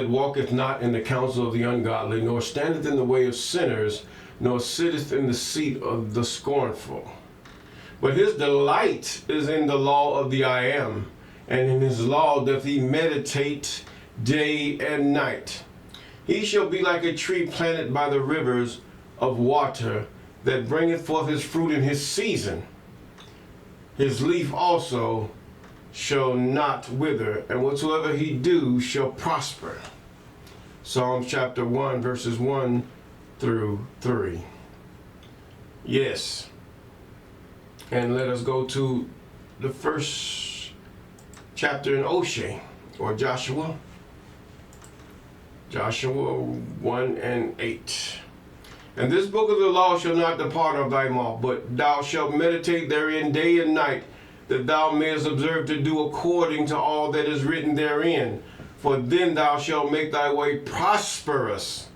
that walketh not in the counsel of the ungodly, nor standeth in the way of sinners, nor sitteth in the seat of the scornful. But his delight is in the law of the I am, and in his law doth he meditate day and night. He shall be like a tree planted by the rivers of water, that bringeth forth his fruit in his season. His leaf also shall not wither, and whatsoever he do shall prosper. Psalms chapter 1, verses 1 through 3. Yes. And let us go to the first chapter in Oshay, or Joshua. Joshua 1 and 8. And this book of the law shall not depart of thy mouth, but thou shalt meditate therein day and night, that thou mayest observe to do according to all that is written therein. For then thou shalt make thy way prosperous,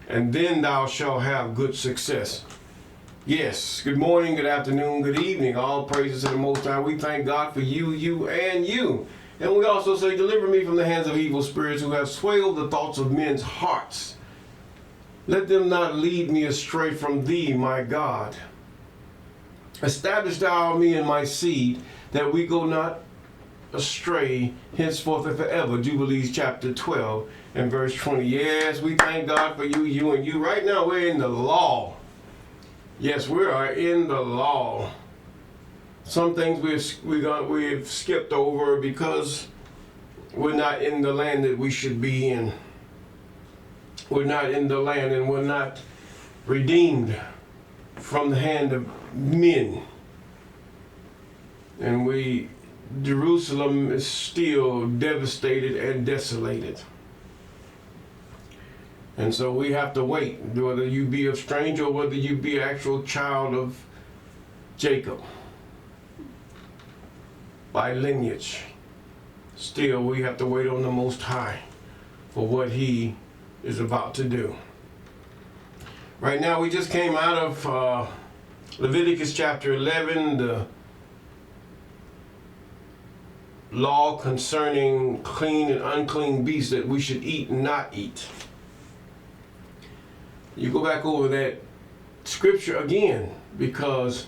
and then thou shalt have good success. Yes, good morning, good afternoon, good evening. All praises to the Most High. We thank God for you, you, and you. And we also say, deliver me from the hands of evil spirits who have swayed the thoughts of men's hearts. Let them not lead me astray from thee, my God. Establish thou me and my seed, that we go not astray henceforth and forever. Jubilees chapter 12 and verse 20. Yes, we thank God for you, you, and you. Right now we're in the law. Yes, we are in the law. Some things we've skipped over because we're not in the land that we should be in. We're not in the land, and we're not redeemed from the hand of men. And Jerusalem is still devastated and desolated. And so we have to wait, whether you be a stranger or whether you be an actual child of Jacob by lineage. Still, we have to wait on the Most High for what he is about to do. Right now, we just came out of Leviticus chapter 11, the law concerning clean and unclean beasts that we should eat and not eat. You go back over that scripture again, because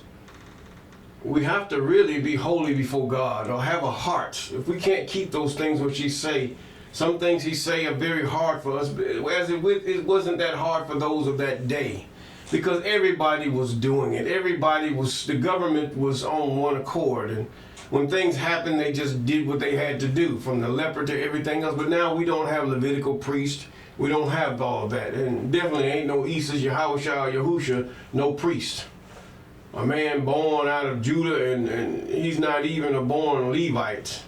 we have to really be holy before God, or have a heart. If we can't keep those things which he say, some things he say are very hard for us, as it wasn't that hard for those of that day, because everybody was doing it. The government was on one accord, and when things happened, they just did what they had to do, from the leper to everything else. But now we don't have Levitical priests. We don't have all of that, and definitely ain't no Isis, Yahushua, Yahusha, no priest. A man born out of Judah, and he's not even a born Levite.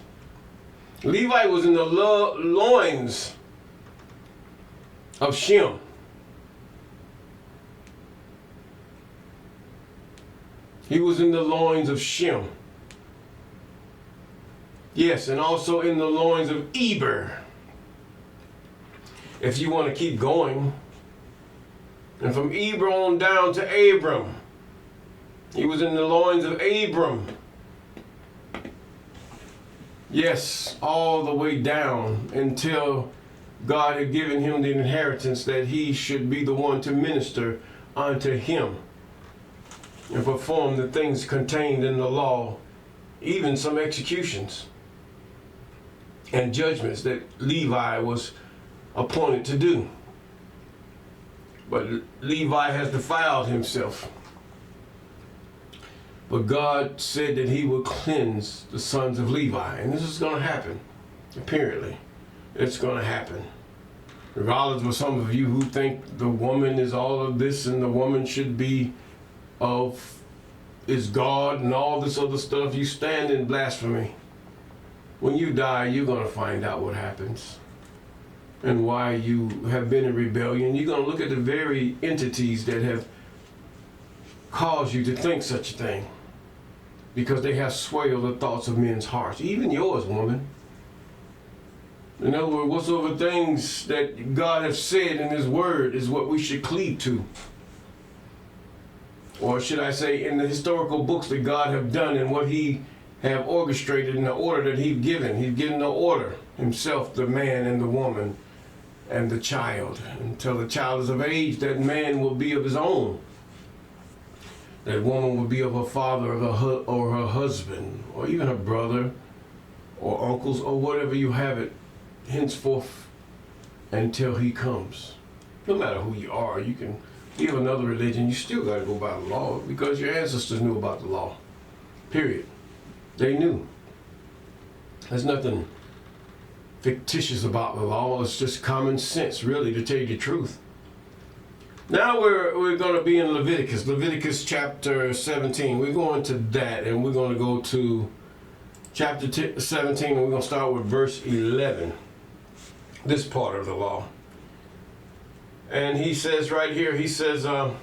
Levite was in the loins of Shem. He was in the loins of Shem. Yes, and also in the loins of Eber. If you want to keep going. And from Eber on down to Abram. He was in the loins of Abram. Yes, all the way down until God had given him the inheritance that he should be the one to minister unto him and perform the things contained in the law, even some executions and judgments that Levi was appointed to do. But Levi has defiled himself. But God said that he would cleanse the sons of Levi. And this is going to happen. Apparently, it's going to happen. Regardless of some of you who think the woman is all of this and the woman should be is God and all this other stuff, you stand in blasphemy. When you die, you're going to find out what happens and why you have been in rebellion. You're going to look at the very entities that have caused you to think such a thing, because they have swayed the thoughts of men's hearts, even yours, woman. In other words, whatsoever things that God has said in his word is what we should cleave to. Or should I say, in the historical books that God have done and what he have orchestrated in the order that he's given. He's given the order himself, the man and the woman, and the child. Until the child is of age, that man will be of his own. That woman will be of her father or her husband, or even her brother or uncles, or whatever you have it, henceforth until he comes. No matter who you are, you can be of another religion, you still got to go by the law, because your ancestors knew about the law. Period. They knew. There's nothing fictitious about the law. It's just common sense, really, to tell you the truth. Now we're going to be in Leviticus chapter 17. We're going to that, and we're going to go to chapter 17, and we're going to start with verse 11. This part of the law. And he says right here, he says, for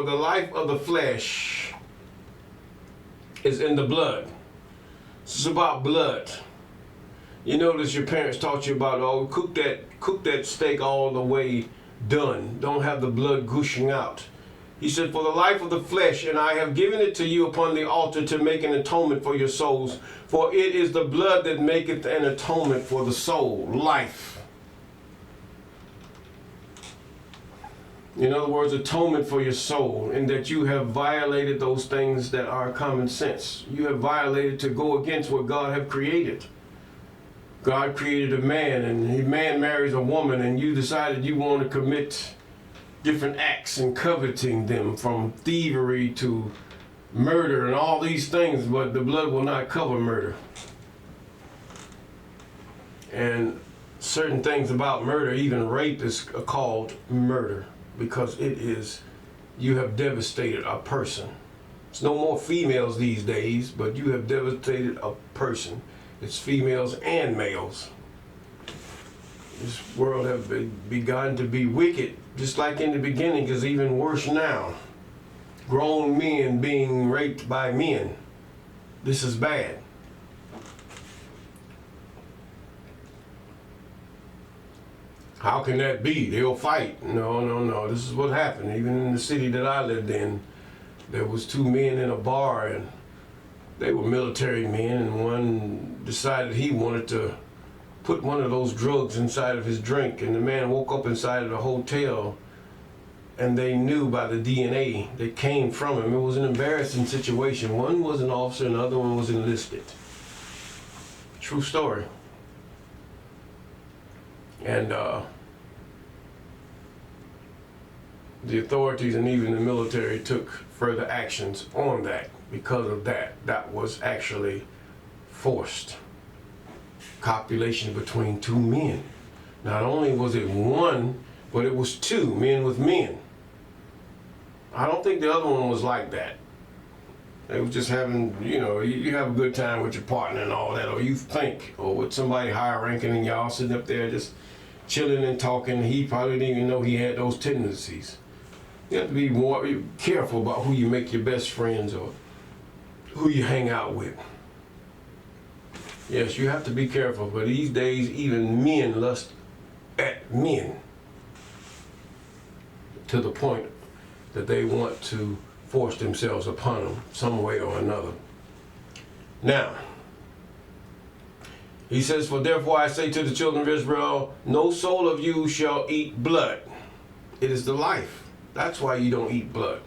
the life of the flesh is in the blood. This is about blood. You notice your parents taught you about, cook that steak all the way done. Don't have the blood gushing out. He said, for the life of the flesh, and I have given it to you upon the altar to make an atonement for your souls. For it is the blood that maketh an atonement for the soul, life. In other words, atonement for your soul, in that you have violated those things that are common sense. You have violated to go against what God have created. God created a man, and a man marries a woman, and you decided you want to commit different acts and coveting them, from thievery to murder and all these things, but the blood will not cover murder. And certain things about murder, even rape, is called murder, because you have devastated a person. It's no more females these days, but you have devastated a person. It's females and males. This world has begun to be wicked, just like in the beginning, because even worse now. Grown men being raped by men. This is bad. How can that be? They'll fight. No. This is what happened. Even in the city that I lived in, there was two men in a bar, and they were military men, and one decided he wanted to put one of those drugs inside of his drink, and the man woke up inside of the hotel, and they knew by the DNA that came from him. It was an embarrassing situation. One was an officer and the other one was enlisted. True story. And the authorities and even the military took further actions on that because of that. That was actually forced copulation between two men. Not only was it one, but it was two men with men. I don't think the other one was like that. They was just having, you have a good time with your partner and all that, or you think, or with somebody higher ranking than y'all sitting up there just chilling and talking. He probably didn't even know he had those tendencies. You have to be more careful about who you make your best friends or who you hang out with. Yes, you have to be careful, but these days even men lust at men to the point that they want to force themselves upon them some way or another. Now, he says, for therefore I say to the children of Israel, no soul of you shall eat blood. It is the life. That's why you don't eat blood.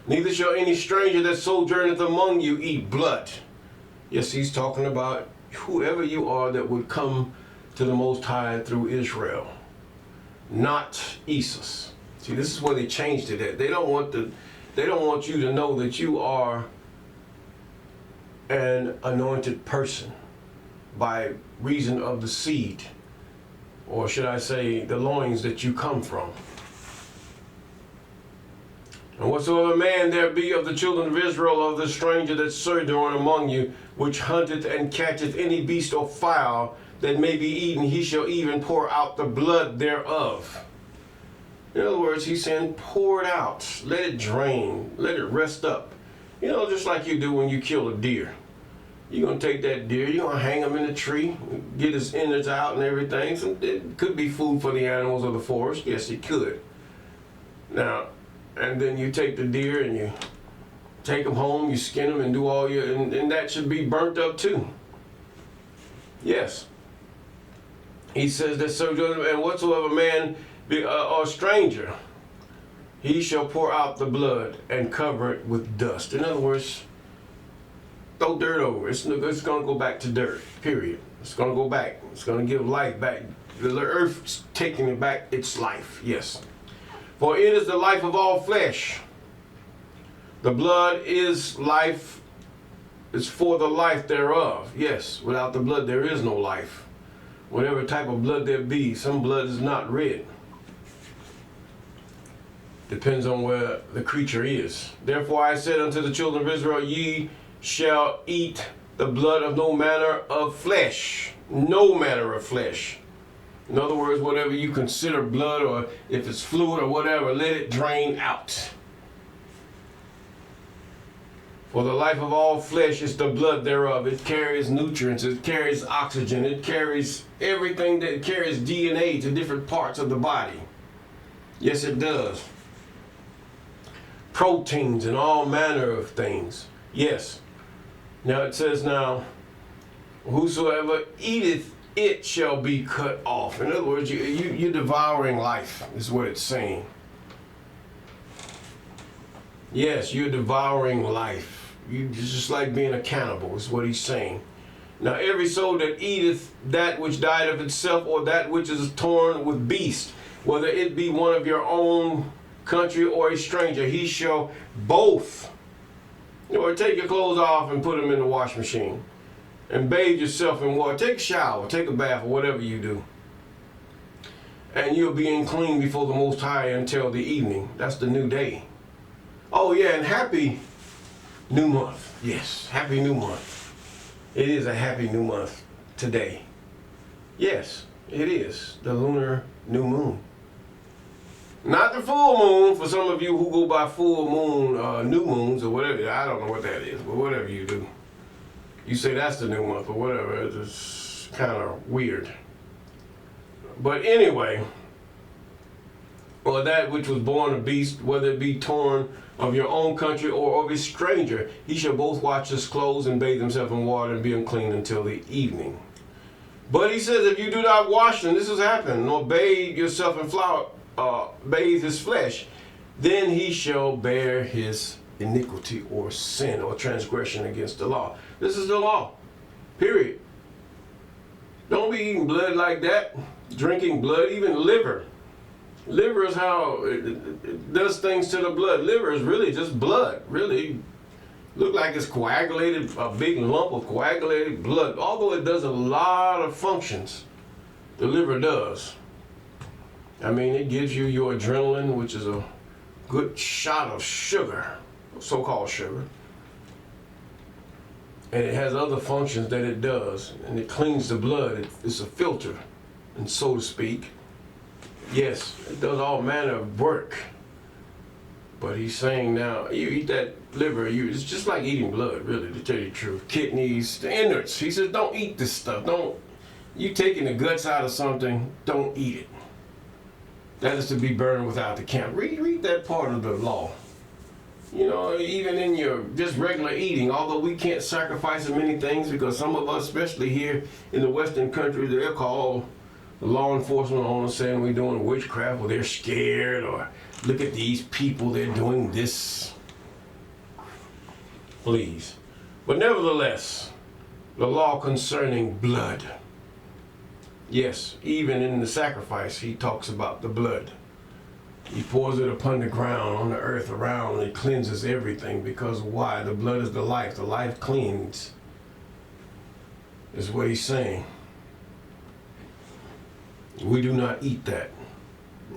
Neither shall any stranger that sojourneth among you eat blood. Yes, he's talking about whoever you are that would come to the Most High through Israel, not Esau. See, this is where they changed it at. They don't want you to know that you are an anointed person by reason of the seed, or should I say the loins that you come from. And whatsoever man there be of the children of Israel, of the stranger that sojourn among you, which hunteth and catcheth any beast or fowl that may be eaten, he shall even pour out the blood thereof. In other words, he's saying pour it out, let it drain, let it rest up. Just like you do when you kill a deer. You're going to take that deer, you're going to hang him in a tree, get his innards out and everything. So it could be food for the animals of the forest. Yes, it could. Now, and then you take the deer and you take them home, you skin them and do all and that should be burnt up too. Yes. He says that sojourner, and whatsoever man be or stranger, he shall pour out the blood and cover it with dust. In other words, throw dirt over. It's going to go back to dirt, period. It's going to go back. It's going to give life back. The earth's taking it back its life, yes. For it is the life of all flesh. The blood is life, is for the life thereof. Yes, without the blood there is no life. Whatever type of blood there be, some blood is not red. Depends on where the creature is. Therefore I said unto the children of Israel, ye shall eat the blood of no manner of flesh. No manner of flesh. In other words, whatever you consider blood, or if it's fluid or whatever, let it drain out. For the life of all flesh is the blood thereof. It carries nutrients, it carries oxygen, it carries everything, that carries DNA to different parts of the body. Yes, it does. Proteins and all manner of things. Yes. Now it says now, whosoever eateth it shall be cut off. In other words, you're devouring life, is what it's saying. Yes, you're devouring life. You just like being a cannibal, is what he's saying. Now every soul that eateth that which died of itself, or that which is torn with beast, whether it be one of your own country or a stranger, he shall both, or take your clothes off and put them in the wash machine, and bathe yourself in water. Take a shower, take a bath, or whatever you do, and you'll be unclean before the Most High until the evening. That's the new day. Oh yeah, and happy new month. Yes, happy new month. It is a happy new month today. Yes, it is the lunar new moon. Not the full moon, for some of you who go by full moon, new moons or whatever. I don't know what that is, but whatever you do. You say that's the new month or whatever. It's kind of weird. But anyway, or that which was born a beast, whether it be torn of your own country or of a stranger, he shall both wash his clothes and bathe himself in water and be unclean until the evening. But he says, if you do not wash them, this has happened, nor bathe yourself in flour, bathe his flesh, then he shall bear his iniquity or sin or transgression against the law. This is the law, period. Don't be eating blood like that, drinking blood, even liver. Liver is how it does things to the blood. Liver is really just blood. Really look like it's coagulated, a big lump of coagulated blood. Although it does a lot of functions, the liver does. I mean, it gives you your adrenaline, which is a good shot of sugar, so-called sugar. And it has other functions that it does. And it cleans the blood. It's a filter, and so to speak. Yes, it does all manner of work. But he's saying now, you eat that liver, it's just like eating blood, really, to tell you the truth. Kidneys, the innards. He says, don't eat this stuff. You taking the guts out of something, don't eat it. That is to be burned without the camp. Read that part of the law. You know, even in your just regular eating, although we can't sacrifice in many things, because some of us, especially here in the Western country, they'll call the law enforcement on us saying we're doing witchcraft, or they're scared, or look at these people, they're doing this. Please. But nevertheless, the law concerning blood. Yes, even in the sacrifice, he talks about the blood. He pours it upon the ground, on the earth around, and it cleanses everything. Because why? The blood is the life. The life cleans, is what he's saying. We do not eat that.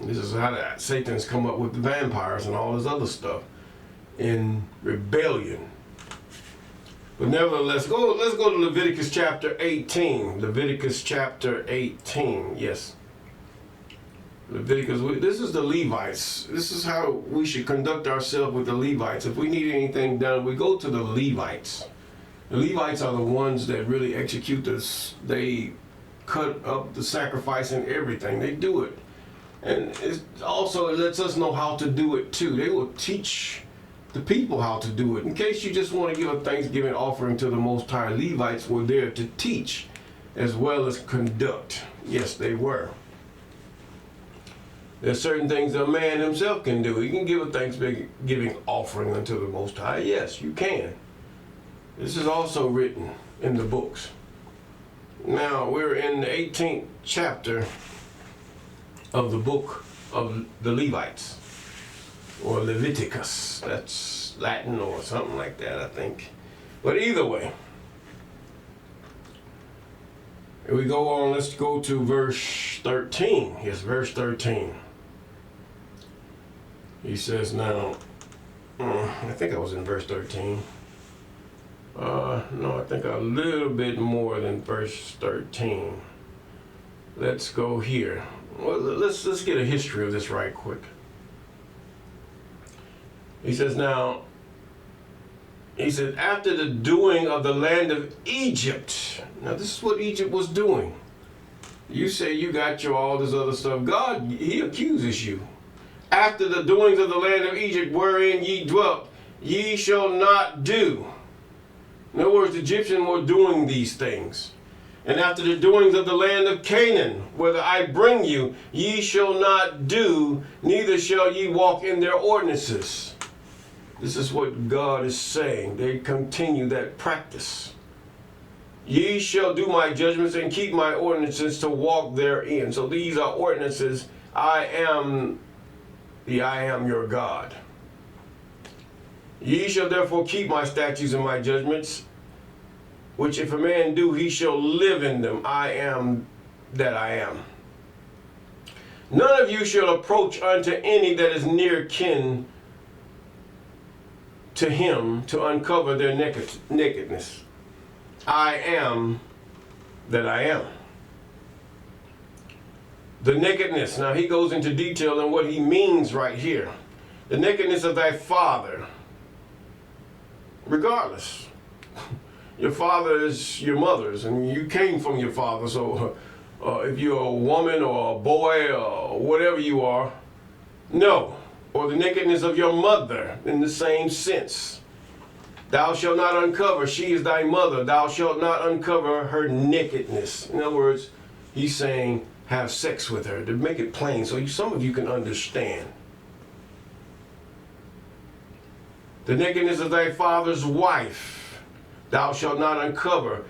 This is how Satan's come up with the vampires and all this other stuff in rebellion. But nevertheless, let's go to Leviticus chapter 18. Leviticus chapter 18, yes. Leviticus, this is the Levites. This is how we should conduct ourselves with the Levites. If we need anything done, we go to the Levites. The Levites are the ones that really execute this. They cut up the sacrifice and everything. They do it. And it lets us know how to do it too. They will teach the people how to do it. In case you just want to give a Thanksgiving offering to the Most High, Levites were there to teach as well as conduct. Yes, they were. There's certain things that a man himself can do. He can give a thanksgiving offering unto the Most High. Yes, you can. This is also written in the books. Now, we're in the 18th chapter of the book of the Levites, or Leviticus. That's Latin or something like that, I think. But either way, if we go on, let's go to verse 13. Yes, verse 13. He says now, I think I was in verse 13. No, I think a little bit more than verse 13. Let's go here. Well, let's get a history of this right quick. He says now, after the doing of the land of Egypt. Now this is what Egypt was doing. You say you got all this other stuff. God, he accuses you. After the doings of the land of Egypt wherein ye dwelt, ye shall not do. In other words, the Egyptians were doing these things. And after the doings of the land of Canaan, whither I bring you, ye shall not do, neither shall ye walk in their ordinances. This is what God is saying. They continue that practice. Ye shall do my judgments and keep my ordinances to walk therein. So these are ordinances. I am your God. Ye shall therefore keep my statutes and my judgments, which if a man do, he shall live in them. I am that I am. None of you shall approach unto any that is near kin to him to uncover their nakedness. I am that I am. The nakedness. Now he goes into detail on what he means right here. The nakedness of thy father. Regardless. Your father is your mother's, and you came from your father. So if you're a woman or a boy or whatever you are, no. Or the nakedness of your mother in the same sense. Thou shalt not uncover, she is thy mother. Thou shalt not uncover her nakedness. In other words, he's saying have sex with her, to make it plain so some of you can understand. The nakedness of thy father's wife, thou shalt not uncover.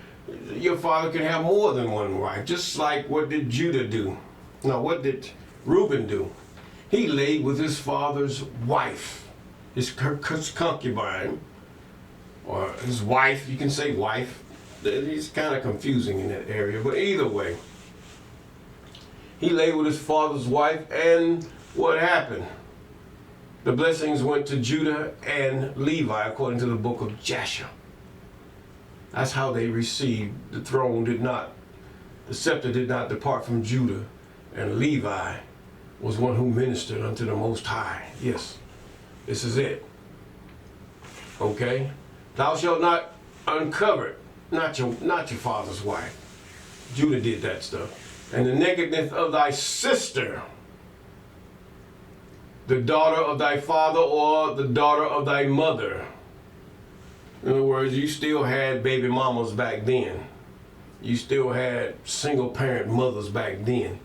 Your father can have more than one wife, just like what did Judah do? No, what did Reuben do? He laid with his father's wife, his concubine, or his wife, you can say wife. It's kind of confusing in that area, but either way. He lay with his father's wife, and what happened? The blessings went to Judah and Levi, according to the book of Jasher. That's how they received. The throne the scepter did not depart from Judah, and Levi was one who ministered unto the Most High. Yes, this is it. Okay? Thou shalt not uncover, not your father's wife. Judah did that stuff. And the nakedness of thy sister, the daughter of thy father or the daughter of thy mother. In other words, you still had baby mamas back then. You still had single parent mothers back then.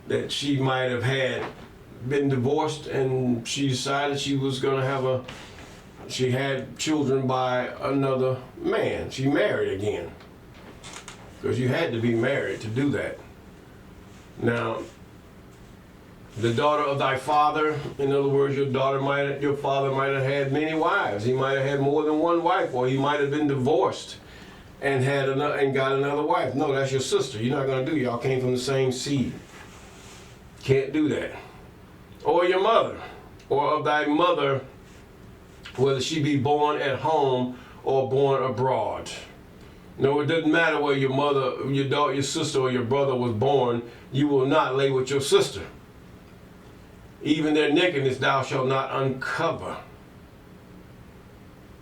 That she might have had been divorced and she decided she was going to she had children by another man. She married again. Because you had to be married to do that. Now, the daughter of thy father, in other words, your father might have had many wives. He might have had more than one wife, or he might have been divorced and got another wife. No, that's your sister. You're not going to do. Y'all came from the same seed. Can't do that. Or your mother, or of thy mother, whether she be born at home or born abroad. No, it doesn't matter where your mother, your daughter, your sister, or your brother was born. You will not lay with your sister. Even their nakedness thou shalt not uncover.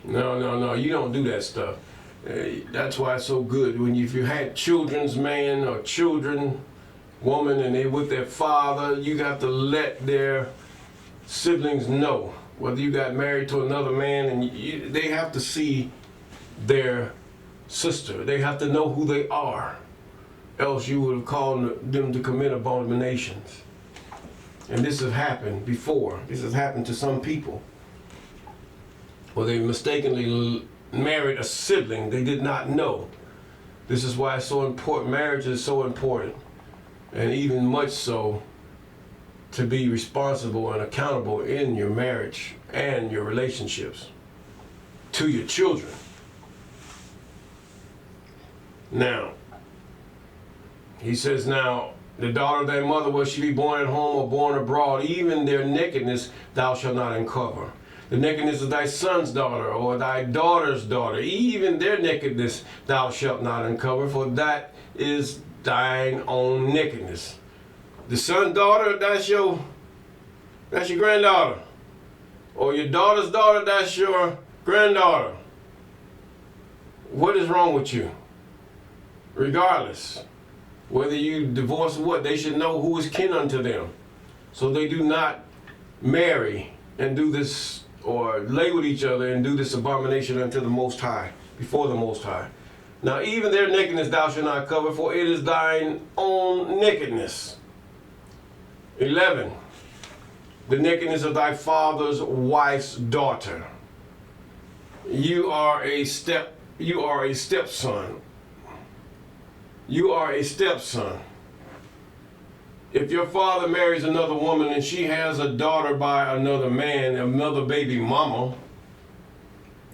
No, you don't do that stuff. That's why it's so good. If you had children's man or children, woman, and they with their father, you got to let their siblings know. Whether you got married to another man, and they have to see their sister. They have to know who they are. else you would have called them to commit abominations. And this has happened before. This has happened to some people. Or they mistakenly married a sibling they did not know. This is why it's so important. Marriage is so important. And even much so to be responsible and accountable in your marriage and your relationships to your children. Now, he says, now, the daughter of thy mother, whether she be born at home or born abroad, even their nakedness thou shalt not uncover. The nakedness of thy son's daughter or thy daughter's daughter, even their nakedness thou shalt not uncover, for that is thine own nakedness. The son's daughter, that's your granddaughter. Or your daughter's daughter, that's your granddaughter. What is wrong with you? Regardless, whether you divorce or what, they should know who is kin unto them. So they do not marry and do this, or lay with each other and do this abomination unto the Most High, before the Most High. Now even their nakedness thou shalt not cover, for it is thine own nakedness. 11. The nakedness of thy father's wife's daughter. You are a stepson. You are a stepson. If your father marries another woman and she has a daughter by another man, another baby mama,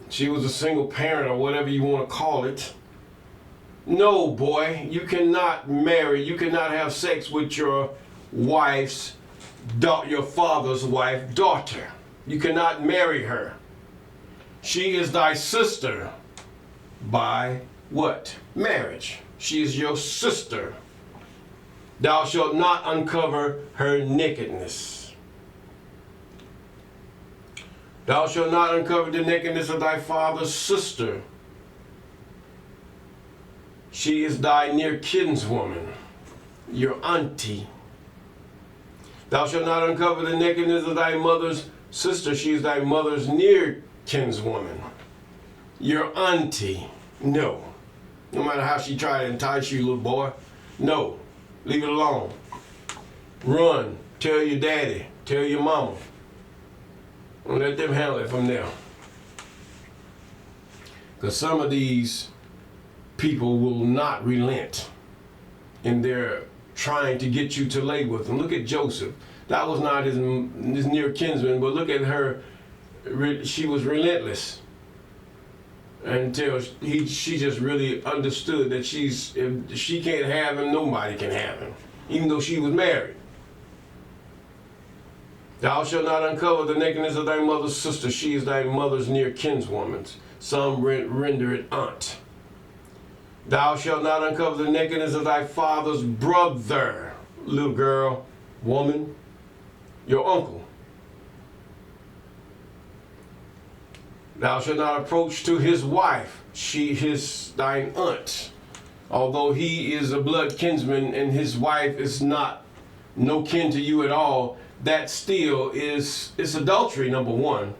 she was a single parent or whatever you want to call it. No, boy, you cannot marry, you cannot have sex with your father's wife's daughter. You cannot marry her. She is thy sister by what? Marriage. She is your sister. Thou shalt not uncover her nakedness. Thou shalt not uncover the nakedness of thy father's sister. She is thy near kinswoman, your auntie. Thou shalt not uncover the nakedness of thy mother's sister. She is thy mother's near kinswoman, your auntie. No. No matter how she tried to entice you, little boy. No. Leave it alone. Run. Tell your daddy. Tell your mama. And let them handle it from there. Because some of these people will not relent in their trying to get you to lay with them. Look at Joseph. That was not his near kinsman, but look at her. She was relentless until she just really understood that if she can't have him, nobody can have him, even though she was married. Thou shalt not uncover the nakedness of thy mother's sister. She is thy mother's near kinswoman. Some render it aunt. Thou shalt not uncover the nakedness of thy father's brother, little girl, woman, your uncle. Thou shalt not approach to his wife, she is thine aunt. Although he is a blood kinsman and his wife is not no kin to you at all, that still is adultery, number one,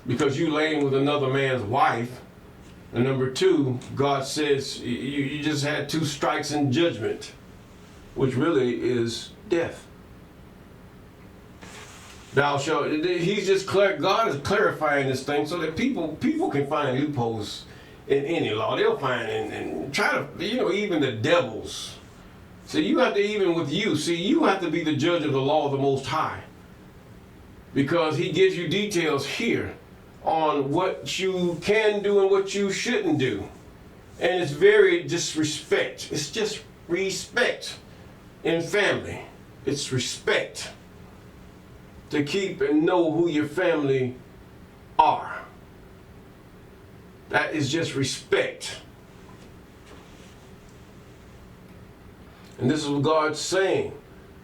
because you laying with another man's wife. And number two, God says you just had 2 strikes in judgment, which really is death. Thou shalt, God is clarifying this thing so that people can find loopholes in any law. They'll find and try to, even the devils. So you have to, you have to be the judge of the law of the Most High. Because he gives you details here on what you can do and what you shouldn't do. And it's very disrespect. It's just respect in family. It's respect to keep and know who your family are. That is just respect. And this is what God's saying.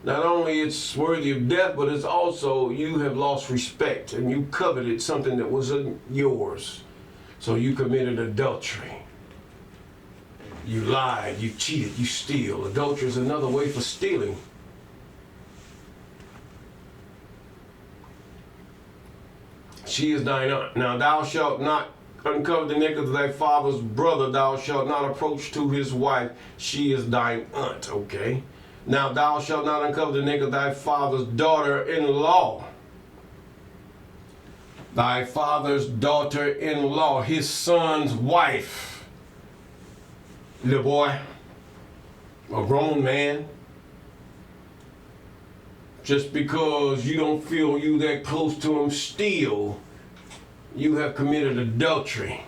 Not only it's worthy of death, but it's also you have lost respect and you coveted something that wasn't yours. So you committed adultery. You lied, you cheated, you steal. Adultery is another way for stealing. She is thine aunt. Now thou shalt not uncover the nakedness of thy father's brother, thou shalt not approach to his wife, she is thine aunt. Okay. Now thou shalt not uncover the nakedness of thy father's daughter-in-law. Thy father's daughter-in-law, his son's wife. Little boy, a grown man. Just because you don't feel you that close to him, still you have committed adultery.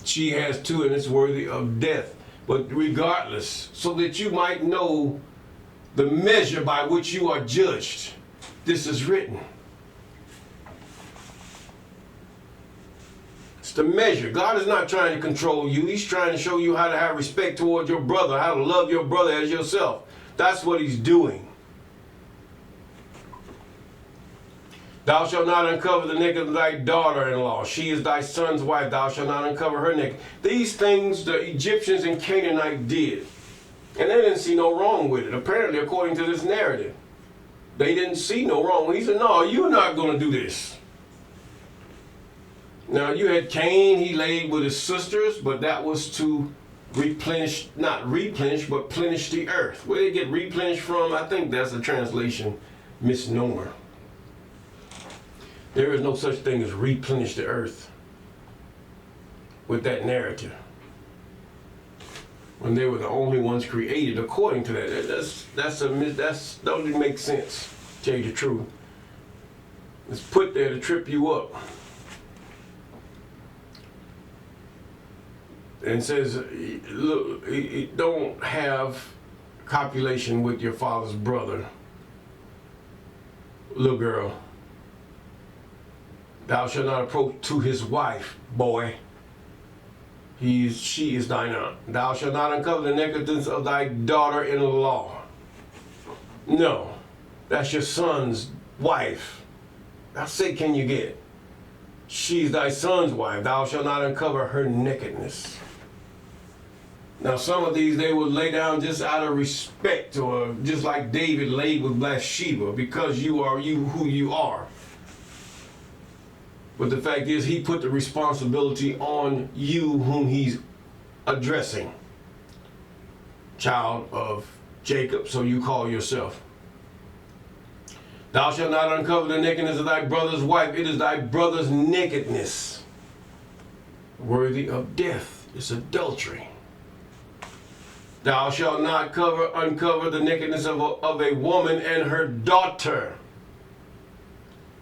She has too, and it's worthy of death. But regardless, so that you might know the measure by which you are judged, this is written. It's the measure. God is not trying to control you. He's trying to show you how to have respect towards your brother, how to love your brother as yourself. That's what he's doing. Thou shalt not uncover the nakedness of thy daughter-in-law. She is thy son's wife. Thou shalt not uncover her naked. These things the Egyptians and Canaanites did. And they didn't see no wrong with it. Apparently, according to this narrative, they didn't see no wrong. He said, no, you're not going to do this. Now, you had Cain. He laid with his sisters, but that was to replenish, not replenish, but plenish the earth. Where they get replenished from, I think that's a translation misnomer. There is no such thing as replenish the earth with that narrative, when they were the only ones created according to that. That doesn't make sense, to tell you the truth. It's put there to trip you up. And says, look, don't have copulation with your father's brother, little girl. Thou shalt not approach to his wife, boy. She is thine aunt. Thou shalt not uncover the nakedness of thy daughter-in-law. No, that's your son's wife. How sick can you get? She's thy son's wife. Thou shalt not uncover her nakedness. Now, some of these they would lay down just out of respect, or just like David laid with Bathsheba, because you are who you are. But the fact is, he put the responsibility on you whom he's addressing. Child of Jacob, so you call yourself. Thou shalt not uncover the nakedness of thy brother's wife. It is thy brother's nakedness, worthy of death. It's adultery. Thou shalt not uncover the nakedness of a woman and her daughter.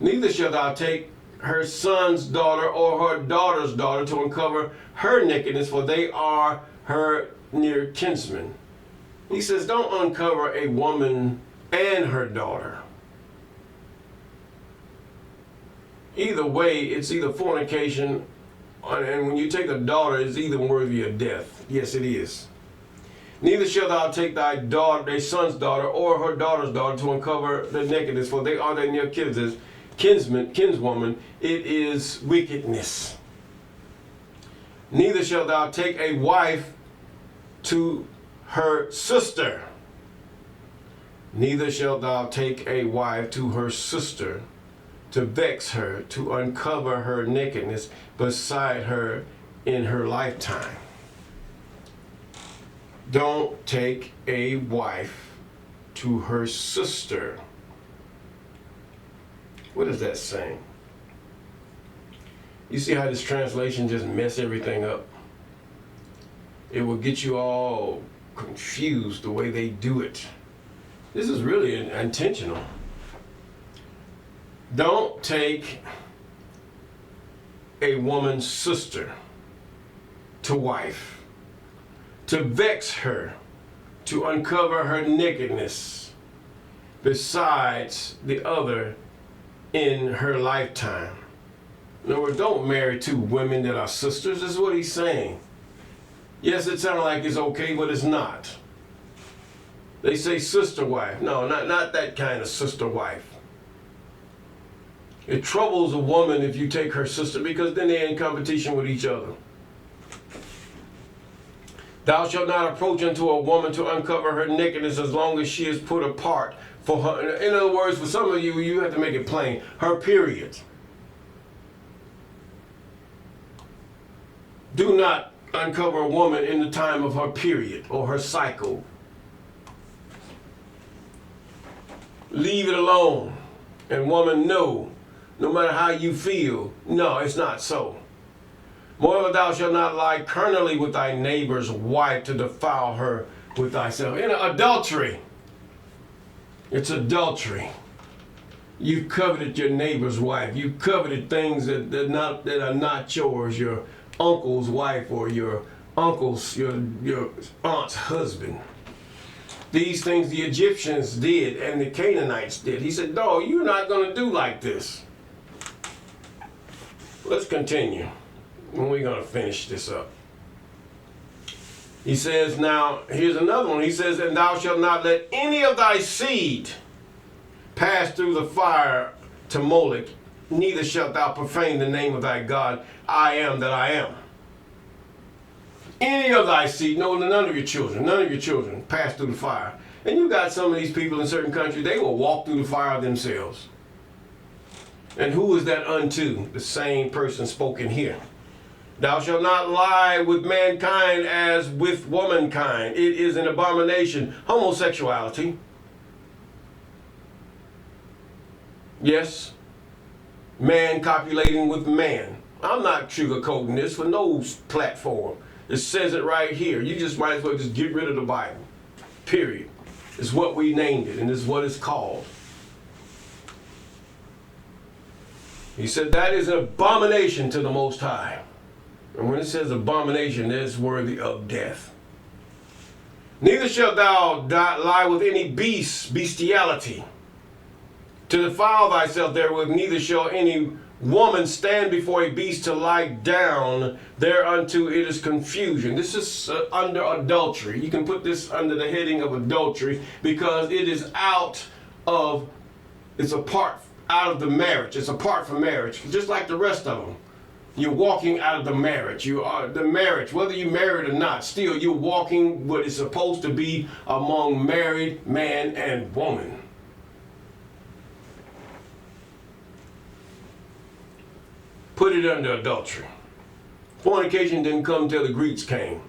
Neither shalt thou take her son's daughter or her daughter's daughter to uncover her nakedness, for they are her near kinsmen. He says, don't uncover a woman and her daughter. Either way, it's either fornication, and when you take a daughter, it's either worthy of death. Yes, it is. Neither shalt thou take thy son's daughter or her daughter's daughter to uncover the nakedness, for they are their near kinswoman. It is wickedness. Neither shalt thou take a wife to her sister. Neither shalt thou take a wife to her sister, to vex her, to uncover her nakedness beside her in her lifetime. Don't take a wife to her sister. What is that saying? You see how this translation just mess everything up? It will get you all confused the way they do it. This is really intentional. Don't take a woman's sister to wife, to vex her, to uncover her nakedness besides the other in her lifetime. In other words, don't marry two women that are sisters. This is what he's saying. Yes, it sounds like it's okay, but it's not. They say sister wife. No, not that kind of sister wife. It troubles a woman if you take her sister, because then they're in competition with each other. Thou shalt not approach unto a woman to uncover her nakedness as long as she is put apart for her. In other words, for some of you, you have to make it plain. Her period. Do not uncover a woman in the time of her period or her cycle. Leave it alone. And woman, no matter how you feel, no, it's not so. Moreover, thou shalt not lie carnally with thy neighbor's wife to defile her with thyself. In adultery, it's adultery. You've coveted your neighbor's wife. You've coveted things that are not yours. Your uncle's wife or your aunt's husband. These things the Egyptians did and the Canaanites did. He said, no, you're not going to do like this. Let's continue. And we're going to finish this up. He says, now, here's another one. He says, and thou shalt not let any of thy seed pass through the fire to Moloch, neither shalt thou profane the name of thy God. I am that I am. Any of thy seed, no, none of your children pass through the fire. And you got some of these people in certain countries, they will walk through the fire themselves. And who is that unto? The same person spoken here. Thou shalt not lie with mankind as with womankind. It is an abomination. Homosexuality. Yes. Man copulating with man. I'm not sugarcoating this for no platform. It says it right here. You just might as well just get rid of the Bible. Period. It's what we named it, and it's what it's called. He said that is an abomination to the Most High. And when it says abomination, it's worthy of death. Neither shalt thou lie with any bestiality, to defile thyself therewith, neither shall any woman stand before a beast to lie down thereunto. It is confusion. This is under adultery. You can put this under the heading of adultery because it is it's apart out of the marriage. It's apart from marriage, just like the rest of them. You're walking out of the marriage. You are the marriage, whether you're married or not, still you're walking what is supposed to be among married man and woman. Put it under adultery. Fornication didn't come till the Greeks came.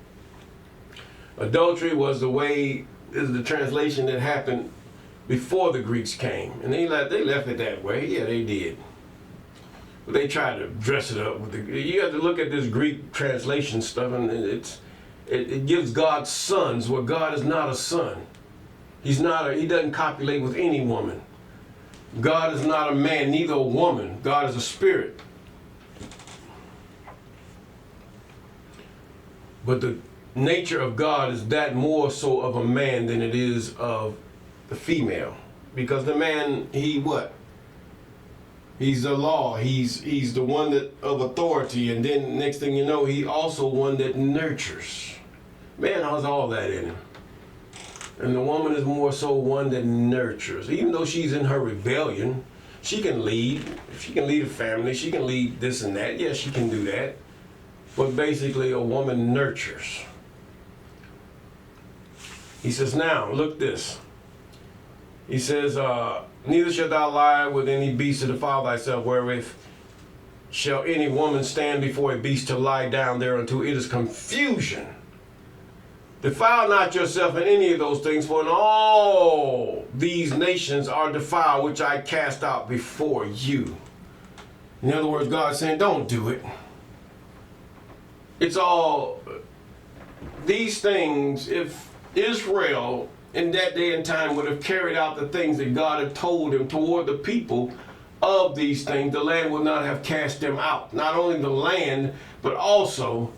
Adultery was the translation that happened before the Greeks came. And they left it that way. Yeah, they did. But they tried to dress it up. You have to look at this Greek translation stuff, and it gives God sons where God is not a son. He doesn't copulate with any woman. God is not a man, neither a woman. God is a spirit. But the nature of God is that more so of a man than it is of the female. Because the man, he what? He's the law. He's the one that of authority. And then next thing you know, he also one that nurtures. Man has all that in him. And the woman is more so one that nurtures. Even though she's in her rebellion, she can lead. She can lead a family. She can lead this and that. Yes, she can do that. But basically, a woman nurtures. He says, now, look this. He says, neither shalt thou lie with any beast to defile thyself, wherewith shall any woman stand before a beast to lie down thereunto. It is confusion. Defile not yourself in any of those things, for in all these nations are defiled, which I cast out before you. In other words, God's saying, don't do it. It's all these things. If Israel in that day and time would have carried out the things that God had told him toward the people of these things, the land would not have cast them out. Not only the land, but also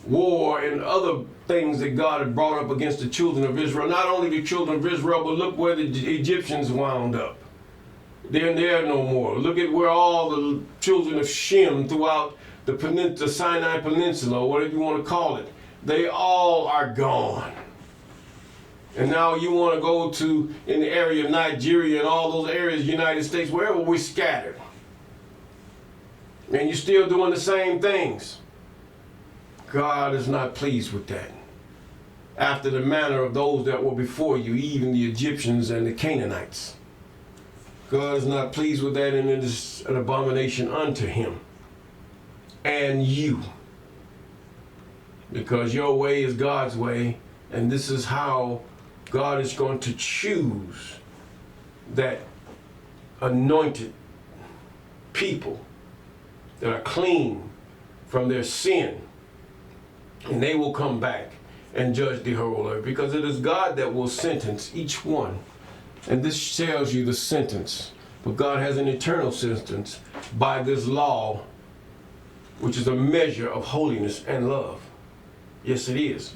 war and other things that God had brought up against the children of Israel. Not only the children of Israel, but look where the Egyptians wound up. They're there no more. Look at where all the children of Shem throughout the Sinai Peninsula, or whatever you want to call it, they all are gone. And now you want to go to, in the area of Nigeria and all those areas, United States, wherever we're scattered. And you're still doing the same things. God is not pleased with that. After the manner of those that were before you, even the Egyptians and the Canaanites. God is not pleased with that, and it is an abomination unto him. And you. because your way is God's way, and this is how God is going to choose that anointed people that are clean from their sin, and they will come back and judge the whole earth, because it is God that will sentence each one. And this tells you the sentence. But God has an eternal sentence by this law, which is a measure of holiness and love. Yes, it is.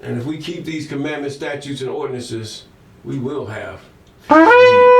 And if we keep these commandments, statutes, and ordinances, we will have peace.